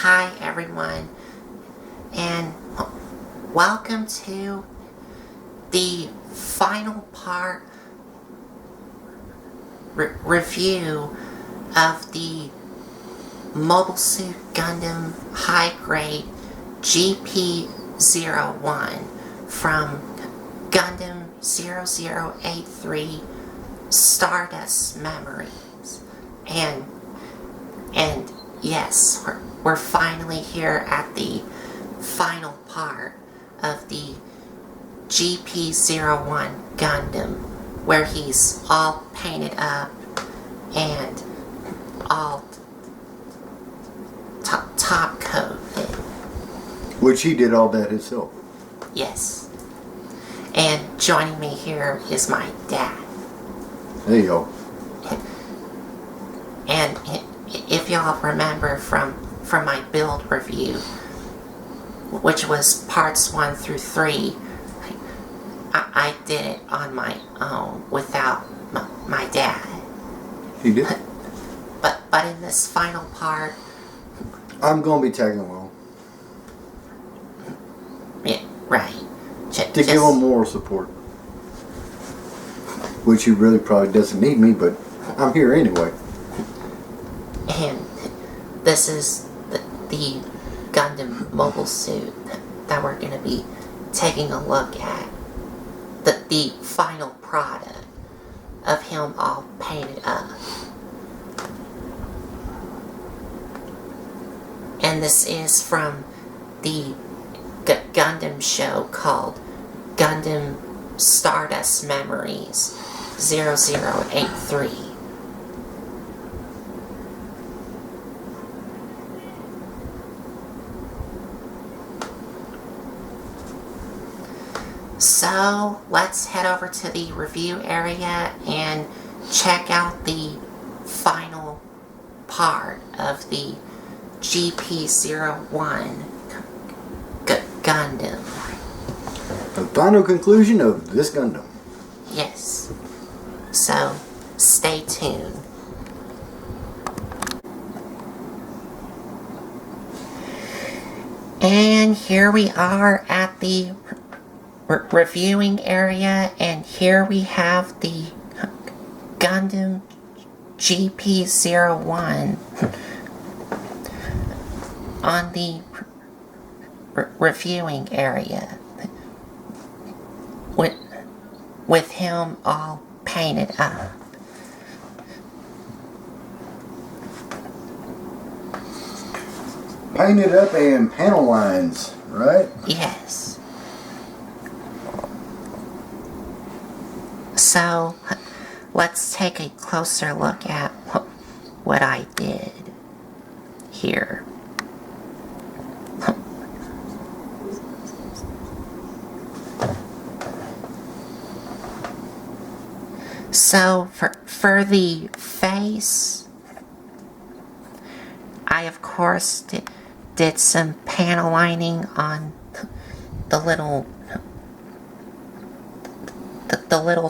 Hi everyone, and welcome to the final part review of the Mobile Suit Gundam High Grade GP01 from Gundam 0083 Stardust Memories. And yes, we're finally here at the final part of the GP01 Gundam, where he's all painted up and all top coated. Which he did all that himself. Yes. And joining me here is my dad. There you go. And if y'all remember from my build review, which was parts 1 through 3, I did it on my own without my dad. He did? But in this final part, I'm going to be tagging along. yeah, right. To give him moral support. Which he really probably doesn't need me, but I'm here anyway. And this is the Gundam mobile suit that we're going to be taking a look at. The final product of him all painted up. And this is from the Gundam show called Gundam Stardust Memories 0083. So let's head over to the review area and check out the final part of the GP01 Gundam. The final conclusion of this Gundam. Yes. So stay tuned. And here we are at the reviewing area, and here we have the Gundam GP01 on the reviewing area with him all painted up. Painted up and panel lines, right? Yes. So, let's take a closer look at what I did here. So, for the face, I of course did some panel lining on the little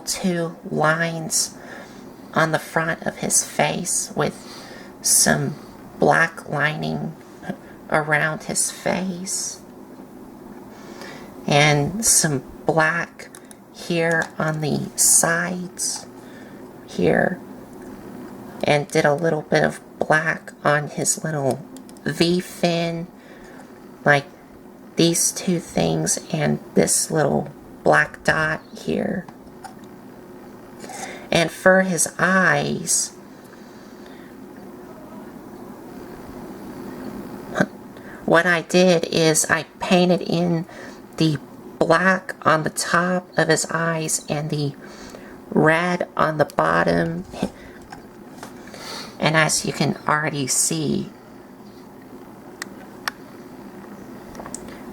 two lines on the front of his face, with some black lining around his face and some black here on the sides here, and did a little bit of black on his little V fin, like these two things and this little black dot here. And for his eyes, what I did is I painted in the black on the top of his eyes and the red on the bottom. And as you can already see,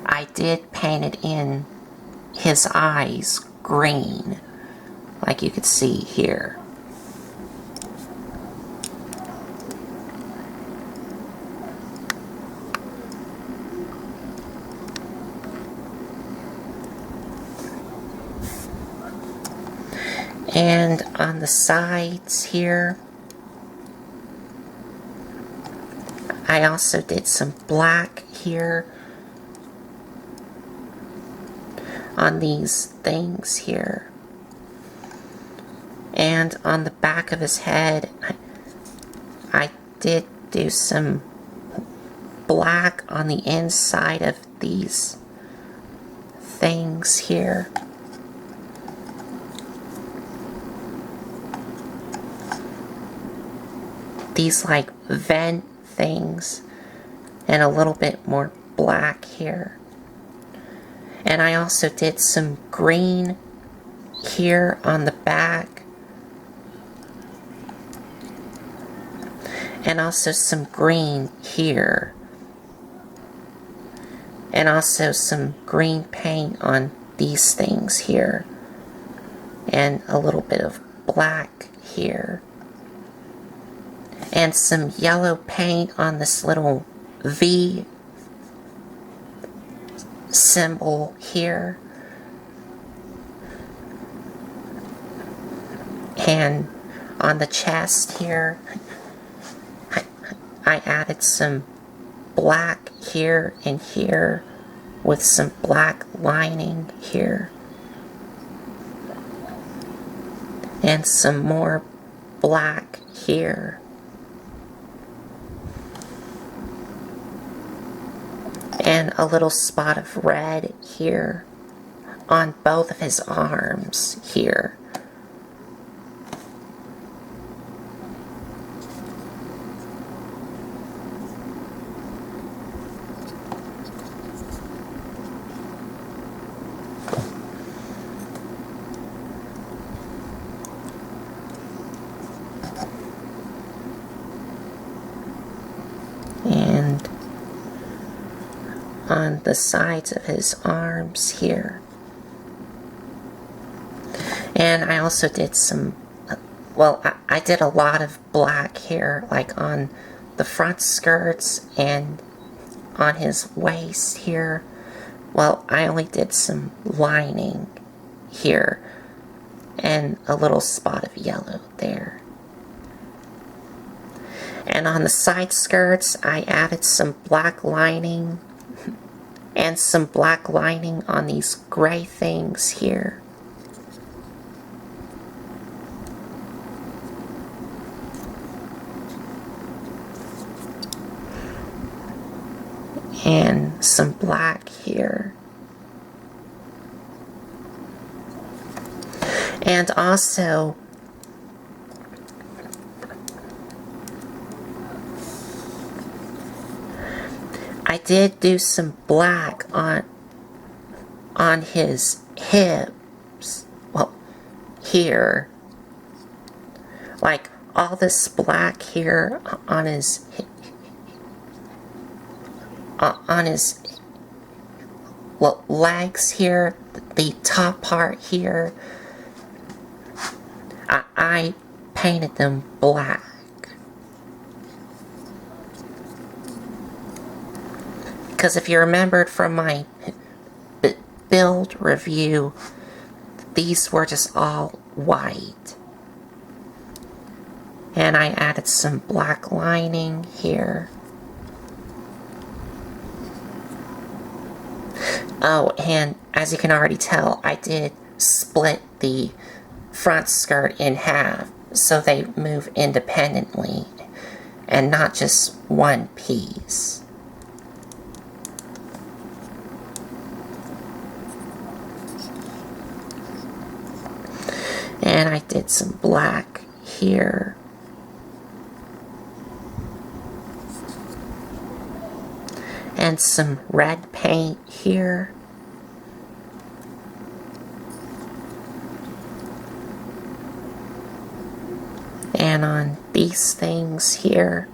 I did paint it in his eyes green, like you could see here. And on the sides here, I I also did some black here on these things here. And on the back of his head, I did do some black on the inside of these things here. These like vent things, and a little bit more black here. And I also did some green here on the back, and also some green here, and also some green paint on these things here, and a little bit of black here, and some yellow paint on this little V symbol here, and on the chest here I added some black here and here with some black lining here, and some more black here, and a little spot of red here on both of his arms here. And on the sides of his arms here. And I also did some, well, I did a lot of black here, like on the front skirts and on his waist here. Well, I only did some lining here and a little spot of yellow there. And on the side skirts, I added some black lining and some black lining on these gray things here. And some black here. And also, I did do some black on his hips, well, here, like all this black here on his well, legs here, the top part here, I painted them black. Because if you remembered from my build review, these were just all white. And I added some black lining here. Oh, and as you can already tell, I did split the front skirt in half so they move independently and not just one piece. And I did some black here. And some red paint here. And on these things here.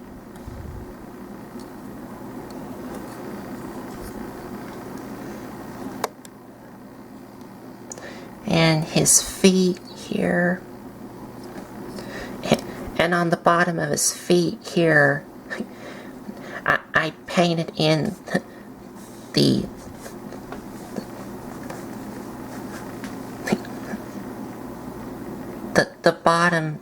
And his feet here. And on the bottom of his feet here, I painted in the bottom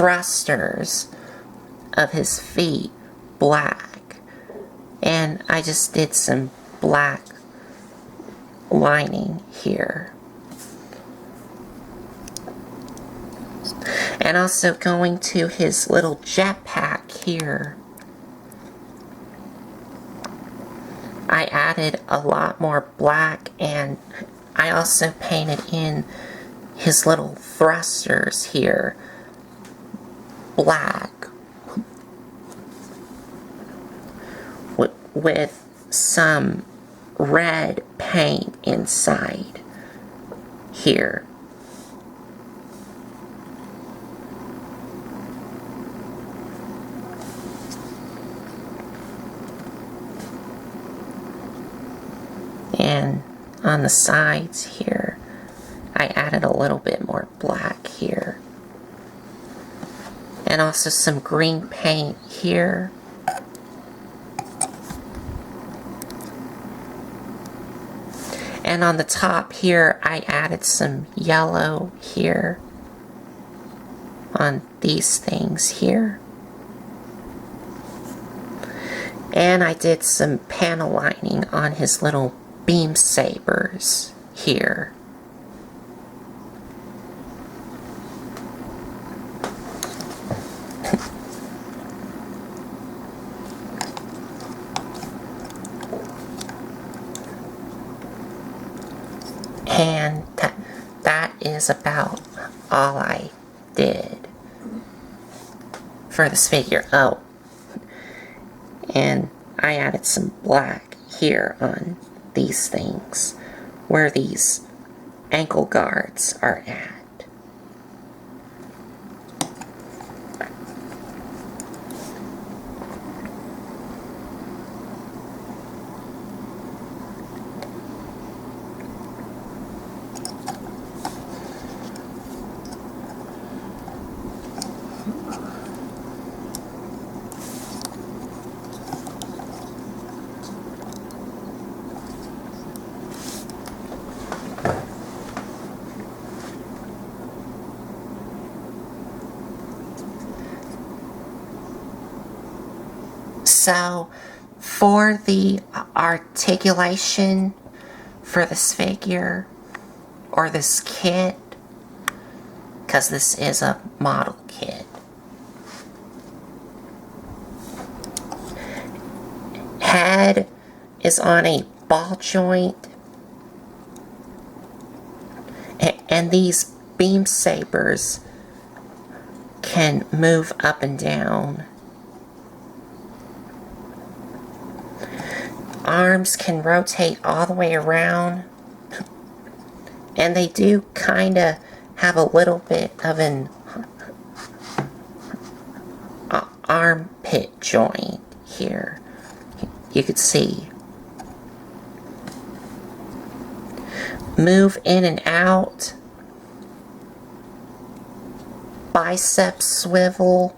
thrusters of his feet black. And I just did some black lining here. And also going to his little jetpack here, I added a lot more black, and I also painted in his little thrusters here black with some red paint inside here. And on the sides here, I added a little bit more black here. And also some green paint here. And on the top here, I added some yellow here on these things here. And I did some panel lining on his little beam sabers here. And that is about all I did for this figure. Oh, and I added some black here on these things where these ankle guards are at. So, for the articulation for this figure, or this kit, because this is a model kit, head is on a ball joint, and these beam sabers can move up and down. Arms can rotate all the way around, and they do kind of have a little bit of an armpit joint here. You could see. Move in and out. Bicep swivel.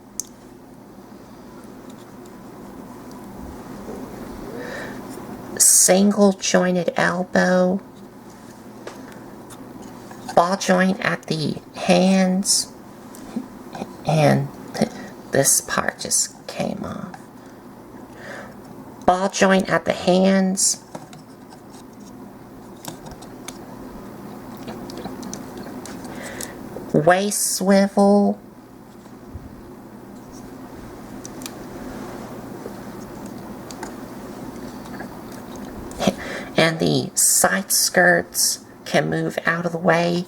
Single jointed elbow, ball joint at the hands, and this part just came off. Ball joint at the hands, waist swivel, and the side skirts can move out of the way,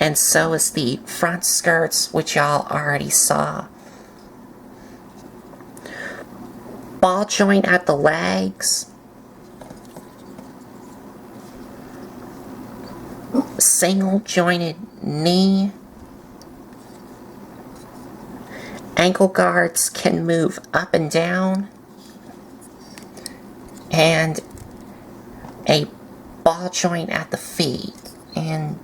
and so is the front skirts, which y'all already saw. Ball joint at the legs, single jointed knee, ankle guards can move up and down, and a ball joint at the feet. And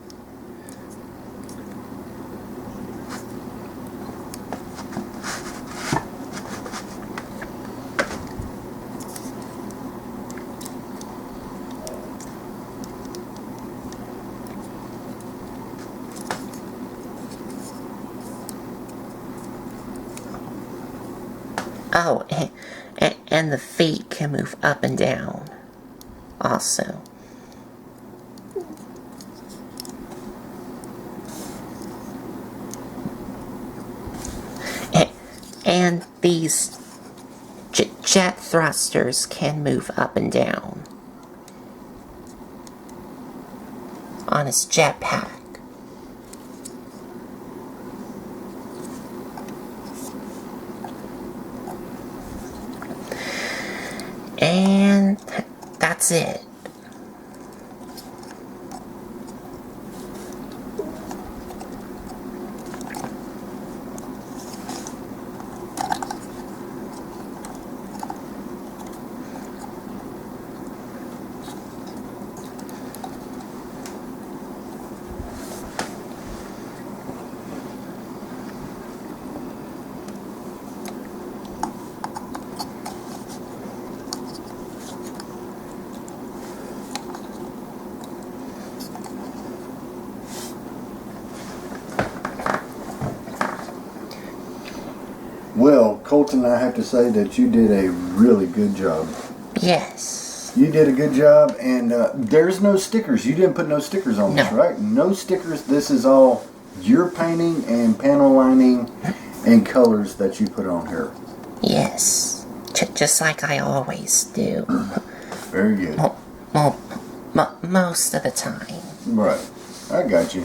Oh, and the feet can move up and down also. And these jet thrusters can move up and down on his jetpack. And that's it. Well, Colton, I have to say that you did a really good job. Yes. You did a good job, and there's no stickers. You didn't put no stickers on this, right? No stickers. This is all your painting and panel lining and colors that you put on here. Yes. Just like I always do. Very good. Well, most of the time. Right. I got you.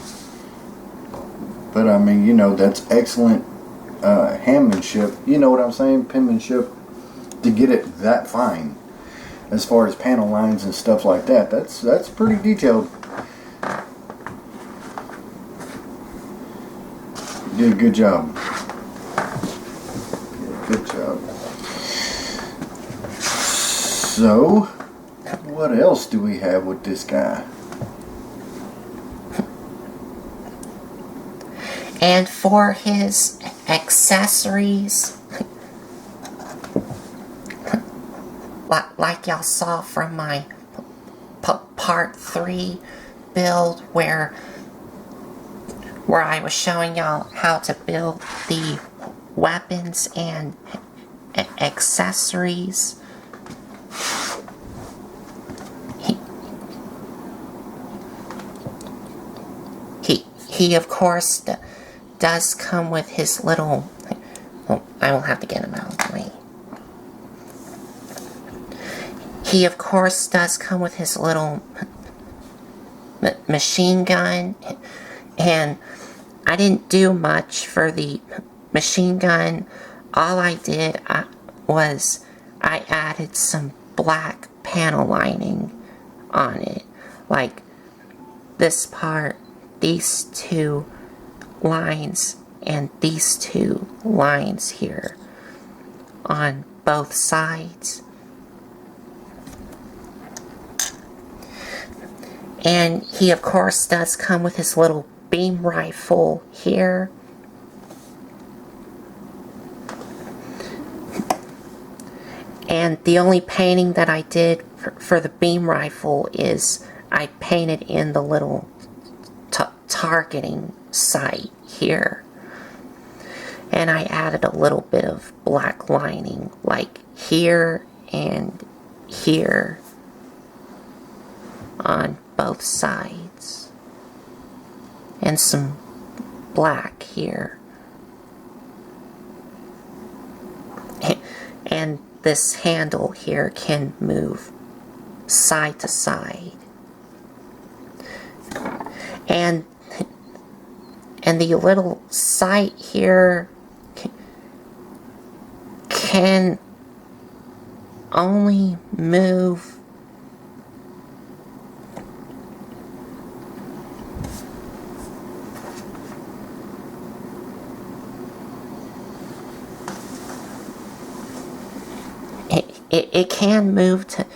But, I mean, you know, that's excellent handmanship. You know what I'm saying? Penmanship. To get it that fine. As far as panel lines and stuff like that. That's pretty detailed. You did a good job. Good job. So, what else do we have with this guy? And for his accessories, like y'all saw from my part 3 build where I was showing y'all how to build the weapons and accessories. He of course does come with his little... Well, I will have to get him out of the way. He of course does come with his little machine gun, and I didn't do much for the machine gun. All I did was I added some black panel lining on it, like this part, these two lines, and these two lines here on both sides. And he of course does come with his little beam rifle here. And the only painting that I did for the beam rifle is I painted in the little targeting sight here. And I added a little bit of black lining, like here and here on both sides. And some black here. And this handle here can move side to side. And the little sight here can only move it can move to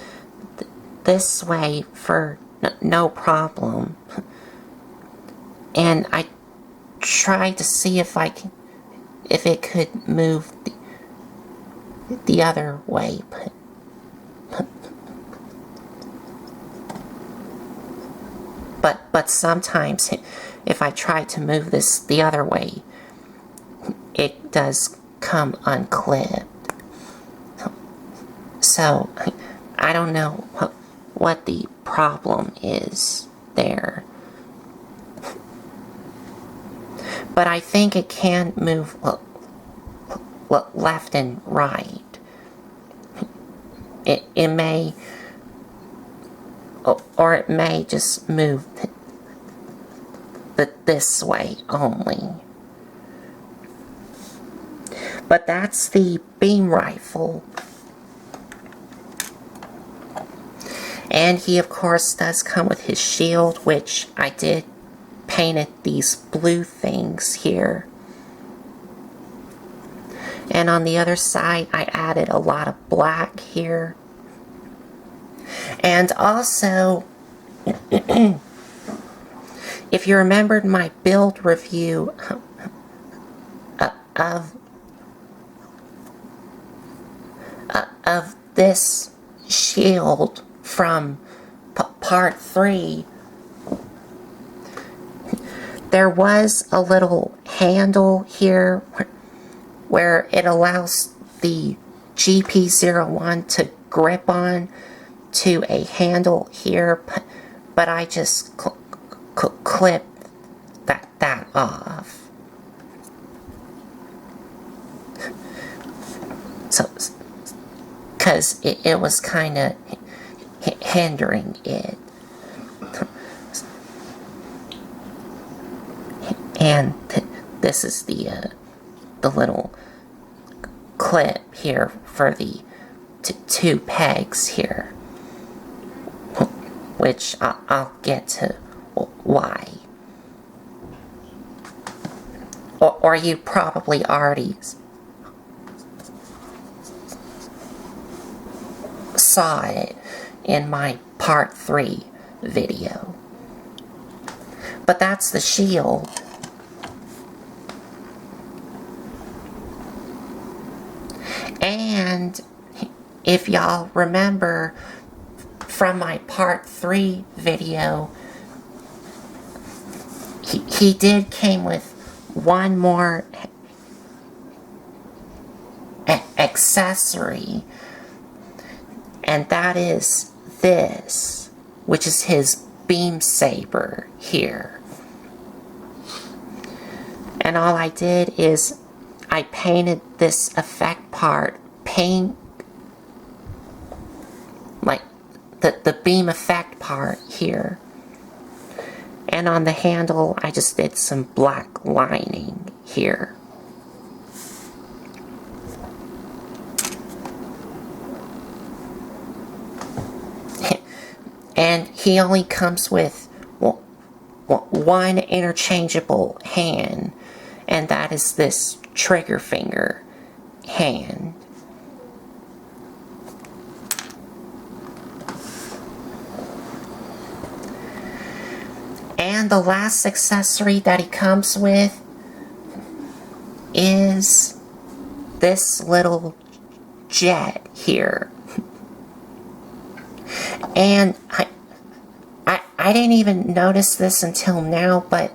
this way for no problem. And I tried to see if it could move the other way, but sometimes if I try to move this the other way, it does come unclipped. So, I don't know what the problem is there. But I think it can move left and right. It may, or it may just move this way only. But that's the beam rifle. And he, of course, does come with his shield, which I did painted these blue things here. And on the other side, I added a lot of black here. And also, if you remembered my build review of this shield from part 3, there was a little handle here where it allows the GP01 to grip on to a handle here, but I just clipped that off. So, because it was kind of hindering it. And this is the little clip here for the two pegs here, which I'll get to why. Or you probably already saw it in my part 3 video. But that's the shield. And if y'all remember from my part 3 video, he did came with one more accessory, and that is this, which is his beam saber here. And all I did is I painted this effect part pink, like the beam effect part here. And on the handle, I just did some black lining here. And he only comes with one interchangeable hand, and that is this trigger finger hand. And the last accessory that he comes with is this little jet here. And I didn't even notice this until now, but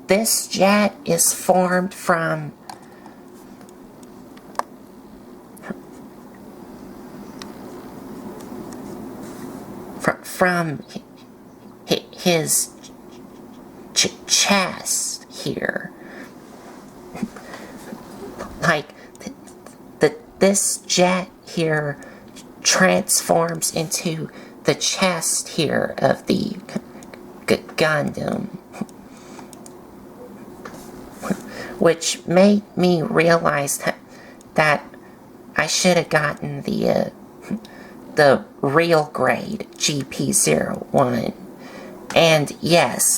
this jet is formed from his chest here. Like this jet here transforms into the chest here of the Gundam, which made me realize that I should have gotten the real grade GP01. And yes,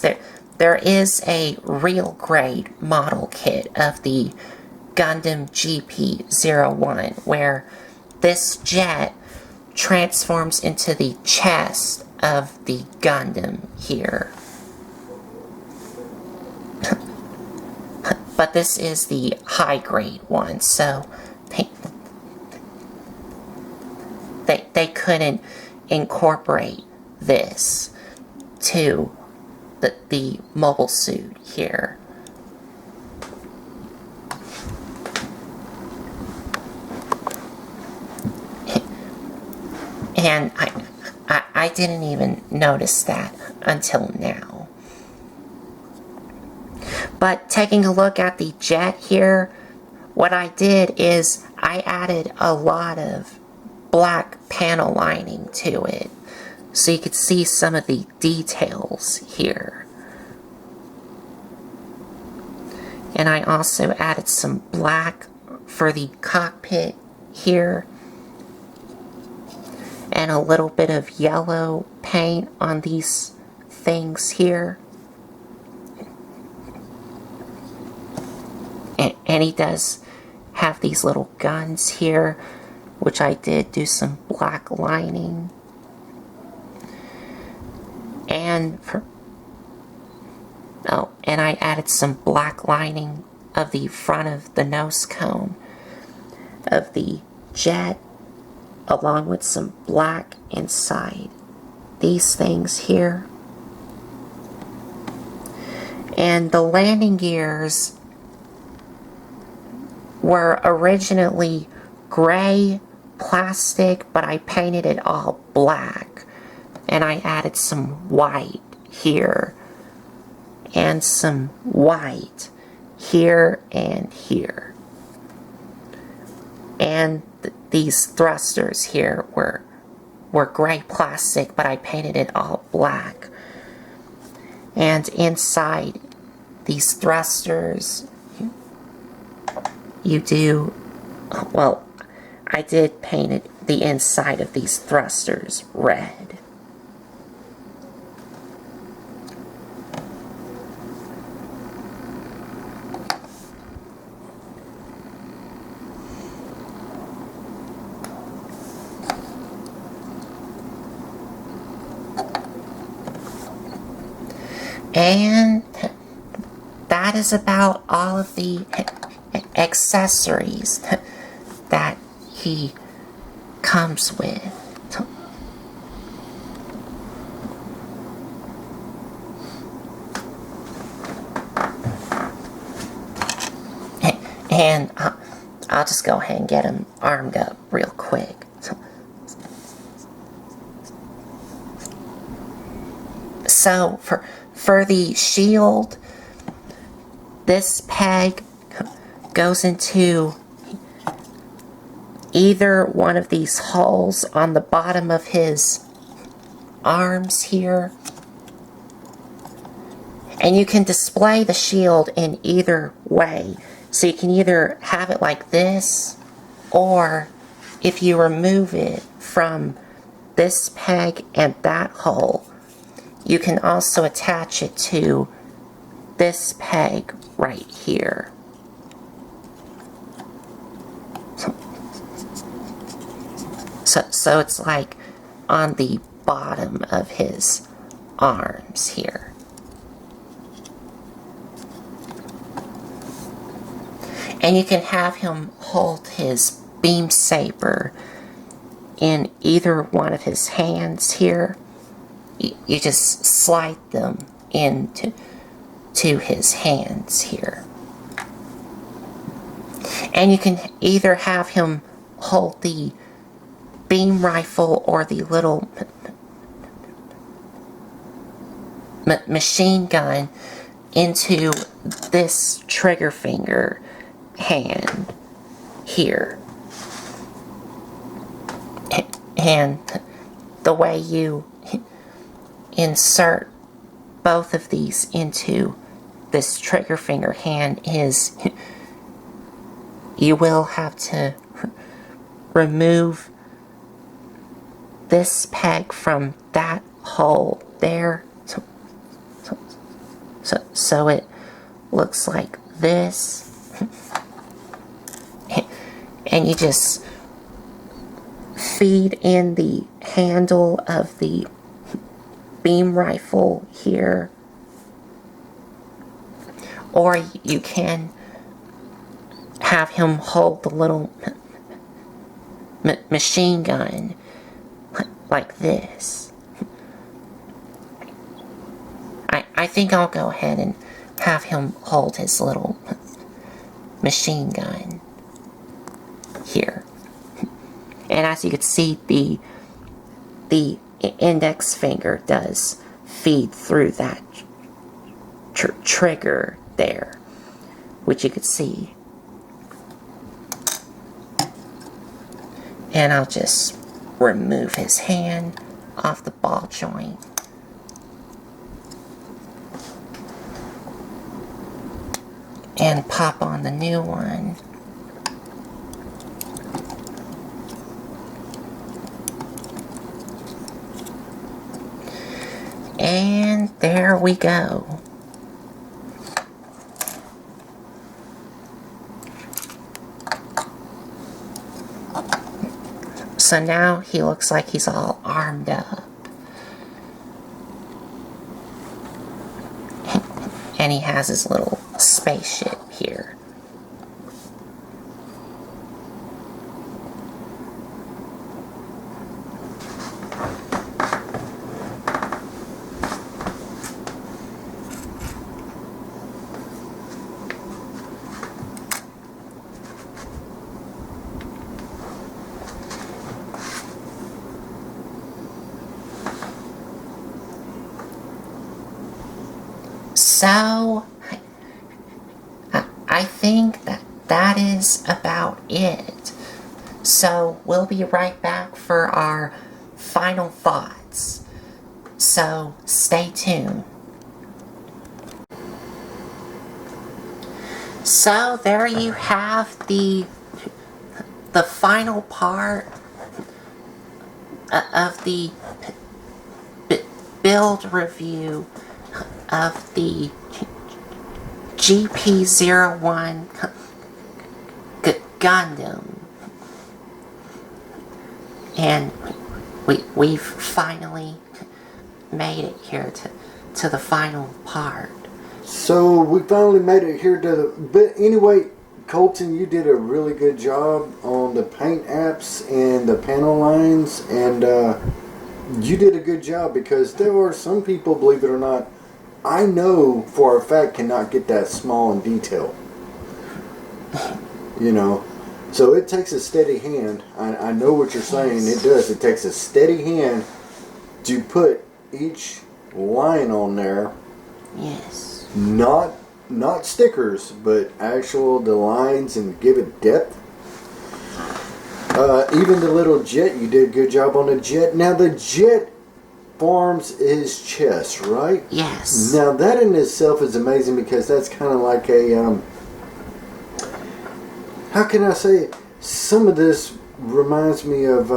there is a real grade model kit of the Gundam GP01 where this jet transforms into the chest of the Gundam here. But this is the high grade one, so they couldn't incorporate this to the mobile suit here. And I didn't even notice that until now. But taking a look at the jet here, what I did is I added a lot of black panel lining to it, so you could see some of the details here. And I also added some black for the cockpit here, and a little bit of yellow paint on these things here. And he does have these little guns here, which I did do some black lining. And and I added some black lining of the front of the nose cone of the jet, along with some black inside these things here. And the landing gears were originally gray plastic, but I painted it all black, and I added some white here and some white here and here. And these thrusters here were gray plastic, but I painted it all black. And inside these thrusters, you do, well, I did paint it, the inside of these thrusters red. And that is about all of the accessories that he comes with. And I'll just go ahead and get him armed up real quick. So for the shield, this peg goes into either one of these holes on the bottom of his arms here. And you can display the shield in either way. So you can either have it like this, or if you remove it from this peg and that hole, you can also attach it to this peg right here. So it's like on the bottom of his arms here. And you can have him hold his beam saber in either one of his hands here. You just slide them into his hands here. And you can either have him hold the beam rifle or the little machine gun into this trigger finger hand here. And the way you insert both of these into this trigger finger hand is you will have to remove this peg from that hole there, so it looks like this. And you just feed in the handle of the beam rifle here, or you can have him hold the little machine gun like this. I think I'll go ahead and have him hold his little machine gun here. And as you can see, the the index finger does feed through that trigger there, which you could see. And I'll just remove his hand off the ball joint. And pop on the new one. And there we go. So now he looks like he's all armed up. And he has his little spaceship here. So, I think that is about it. So, we'll be right back for our final thoughts. So, stay tuned. So, there you have the final part of the build review of the GP01 Gundam. And we've finally made it here to the final part. So we finally made it here to the... But anyway, Colton, you did a really good job on the paint apps and the panel lines. And you did a good job, because there are some people, believe it or not, I know for a fact cannot get that small in detail. You know, so it takes a steady hand. I know what you're saying. It does. It takes a steady hand to put each line on there. Yes. Not stickers, but actual the lines, and give it depth. Even the little jet, you did a good job on the jet. Now the jet forms his chest, right? Yes. Now that in itself is amazing, because that's kind of like a how can I say it? Some of this reminds me of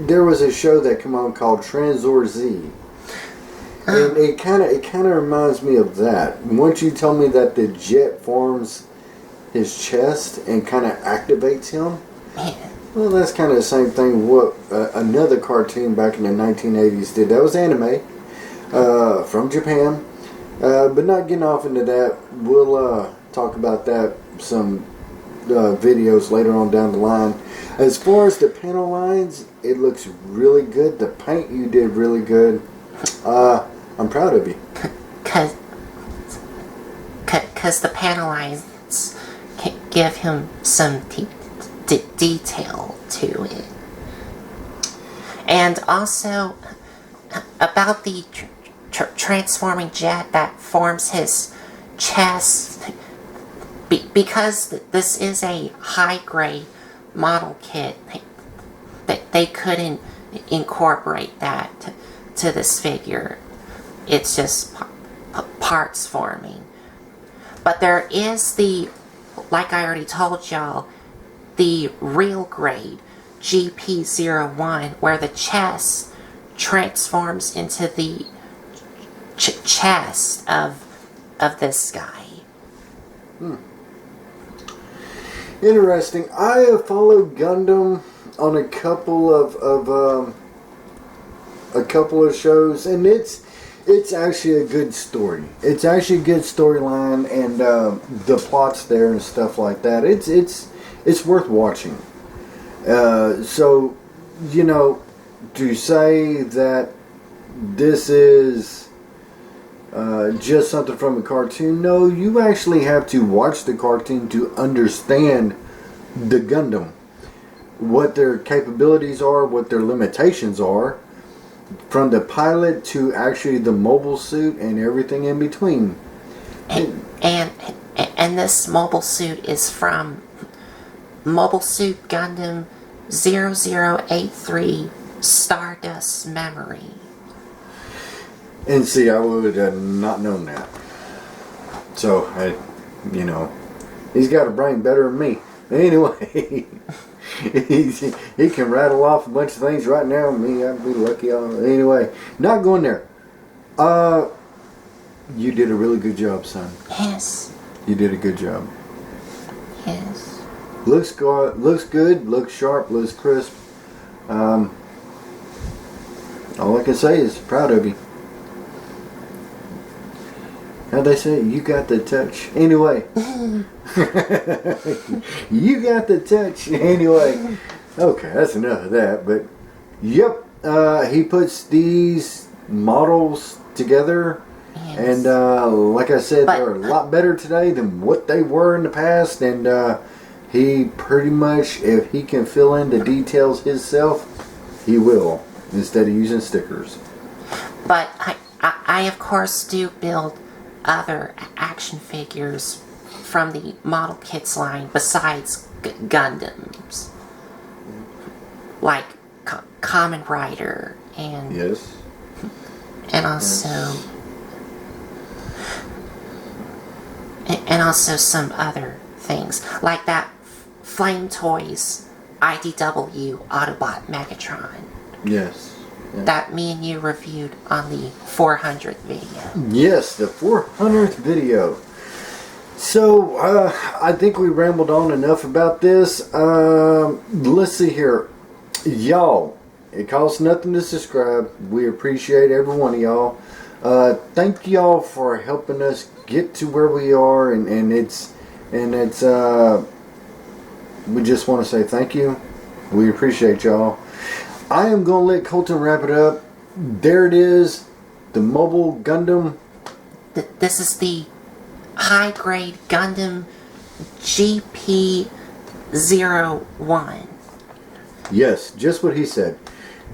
there was a show that came on called Transor Z, and it kind of reminds me of that. Once you told me that the jet forms his chest and kind of activates him. Yeah. Well, that's kind of the same thing what another cartoon back in the 1980s did. That was anime from Japan. But not getting off into that. We'll talk about that some videos later on down the line. As far as the panel lines, it looks really good. The paint you did really good. I'm proud of you. Cause the panel lines give him some detail to it. And also about the transforming jet that forms his chest, because this is a high grade model kit, they couldn't incorporate that to this figure. It's just parts forming. But there is the, like I already told y'all, the real grade GP01, where the chest transforms into the chest of this guy. Interesting. I have followed Gundam on a couple of shows, and it's actually a good story. It's actually a good storyline, and the plots there and stuff like that. It's worth watching. So, you know, to say that this is just something from a cartoon, no, you actually have to watch the cartoon to understand the Gundam. what their capabilities are, what their limitations are, from the pilot to actually the mobile suit and everything in between. And this mobile suit is from Mobile Suit Gundam 0083 Stardust Memory. And see, I would have not known that. So, he's got a brain better than me. Anyway, he can rattle off a bunch of things right now. Me, I'd be lucky. Anyway, not going there. You did a really good job, son. Yes. You did a good job. Yes. Looks good, looks sharp, looks crisp. All I can say is proud of you. How'd they say? You got the touch. Anyway. You got the touch. Anyway. Okay, that's enough of that. But, yep. He puts these models together. Yes. And, like I said, they're a lot better today than what they were in the past. And, he pretty much, if he can fill in the details himself, he will. Instead of using stickers. But I of course do build other action figures from the model kits line besides Gundams, like Kamen Rider and Yes. and also and also some other things like that Flame Toys IDW Autobot Megatron. Yes. That me and you reviewed on the 400th video. Yes, the 400th video. So, I think we rambled on enough about this. Let's see here. Y'all, it costs nothing to subscribe. We appreciate every one of y'all. Thank y'all for helping us get to where we are. And it's we just want to say thank you. We appreciate y'all. I am going to let Colton wrap it up. There it is. The mobile Gundam. This is the high-grade Gundam GP01. Yes, just what he said.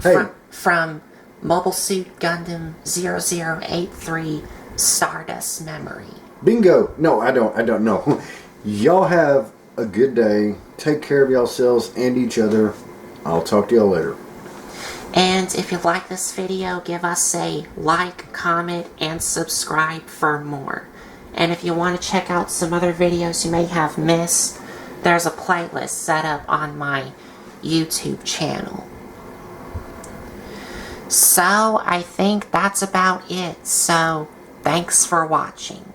Hey. From Mobile Suit Gundam 0083 Stardust Memory. Bingo. No, I don't know. Y'all have a good day. Take care of yourselves and each other. I'll talk to y'all later. And if you like this video, give us a like, comment, and subscribe for more. And if you want to check out some other videos you may have missed, there's a playlist set up on my YouTube channel. So, I think that's about it. So, thanks for watching.